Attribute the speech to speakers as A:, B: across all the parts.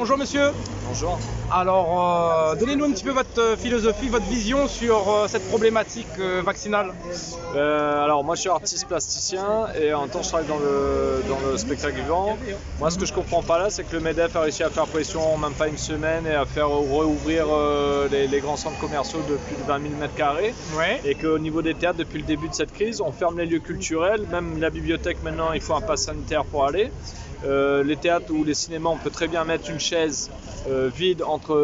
A: Bonjour monsieur.
B: Bonjour.
A: Alors, donnez-nous un petit peu votre philosophie, votre vision sur cette problématique vaccinale.
B: Alors moi je suis artiste plasticien et en même temps je travaille dans le spectacle vivant. Moi ce que je comprends pas là, c'est que le MEDEF a réussi à faire pression en même pas une semaine et à faire rouvrir les grands centres commerciaux de plus de 20 000 m².
A: Ouais.
B: Et qu'au niveau des théâtres, depuis le début de cette crise, on ferme les lieux culturels, même la bibliothèque maintenant il faut un pass sanitaire pour aller. Les théâtres ou les cinémas, on peut très bien mettre une chaise vide entre,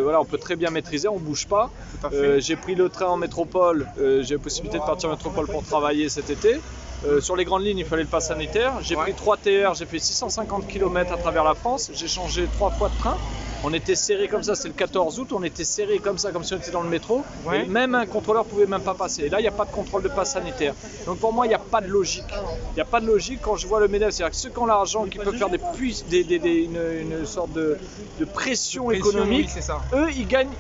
B: voilà, on peut très bien maîtriser, on bouge pas. J'ai pris le train en métropole, j'ai la possibilité de partir en métropole pour travailler cet été. Sur les grandes lignes, il fallait le pass sanitaire. J'ai pris 3 TER, j'ai fait 650 km à travers la France. J'ai changé 3 fois de train. On était serrés comme ça, c'est le 14 août, on était serrés comme ça, comme si on était dans le métro.
A: Ouais.
B: Et même un contrôleur ne pouvait même pas passer. Et là, il n'y a pas de contrôle de passe sanitaire. Donc pour moi, il n'y a pas de logique. Il n'y a pas de logique quand je vois le MEDEF. C'est-à-dire que ceux qui ont l'argent, qui peuvent faire une sorte de pression économique,
A: oui, c'est ça.
B: eux, ils gagnent,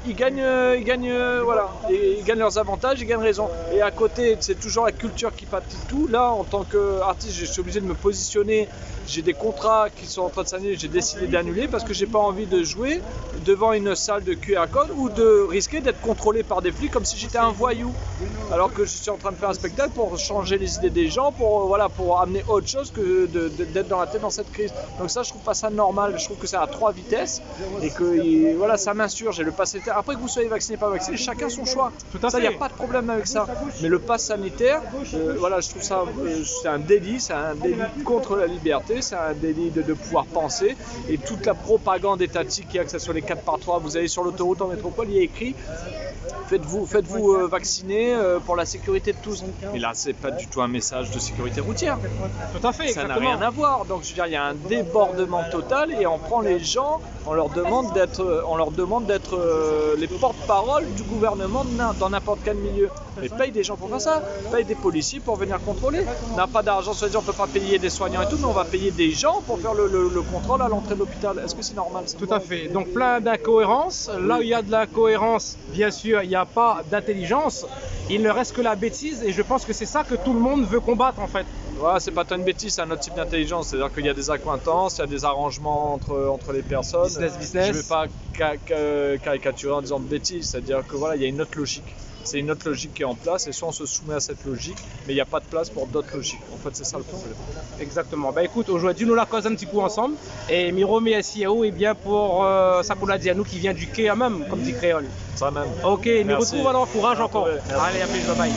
B: voilà. Et ils gagnent leurs avantages, ils gagnent raison. Et à côté, c'est toujours la culture qui pâtit tout. Là, en tant qu'artiste, je suis obligé de me positionner. J'ai des contrats qui sont en train de s'annuler, j'ai décidé d'annuler parce que j'ai pas envie de jouer devant une salle de QR code ou de risquer d'être contrôlé par des flics comme si j'étais un voyou. Alors que je suis en train de faire un spectacle pour changer les idées des gens, pour amener autre chose que d'être dans la tête dans cette crise. Donc ça, je trouve pas ça normal. Je trouve que c'est à 3 vitesses et que voilà, ça m'insurge. Et le pass sanitaire, après que vous soyez vacciné, pas vacciné, chacun son choix.
A: Tout à
B: ça, il
A: fait.
B: n'y a pas de problème avec ça. Mais le pass sanitaire, voilà, je trouve ça, c'est un délit, contre la liberté. C'est un délit de pouvoir penser, et toute la propagande étatique qu'il y a, que ce soit les 4x3, vous allez sur l'autoroute en métropole, il y a écrit faites-vous vacciner pour la sécurité de tous. Mais là, c'est pas du tout un message de sécurité routière.
A: Tout à fait,
B: Ça n'a
A: exactement.
B: rien à voir. Donc je veux dire, il y a un débordement total et on prend les gens, on leur demande d'être les porte-parole du gouvernement dans n'importe quel milieu. Mais paye des gens pour faire ça, paye des policiers pour venir contrôler. On n'a pas d'argent, soit on peut pas payer des soignants et tout, mais on va payer des gens pour faire le contrôle à l'entrée de l'hôpital. Est-ce que c'est normal ça?
A: Tout à fait. Donc plein d'incohérences. Là où il y a de la cohérence, bien sûr, il n'y a pas d'intelligence. Il ne reste que la bêtise et je pense que c'est ça que tout le monde veut combattre en fait.
B: Ouais, c'est pas tant une bêtise, c'est un autre type d'intelligence. C'est-à-dire qu'il y a des accointances, il y a des arrangements entre les personnes.
A: Business.
B: Je ne vais pas caricaturer en disant de bêtises, c'est-à-dire que voilà, il y a une autre logique. C'est une autre logique qui est en place et soit on se soumet à cette logique, mais il n'y a pas de place pour d'autres logiques. En fait, c'est ça le problème.
A: Exactement. Bah écoute, aujourd'hui nous la cause un petit coup ensemble. Et Miro Messiao est bien pour ça qu'on a dit à nous qui vient du quai même, comme dit créole.
B: Ça même.
A: Ok, nous
B: Merci.
A: retrouvons alors, courage encore.
B: Ouais, merci.
A: Allez, à plus, bye bye.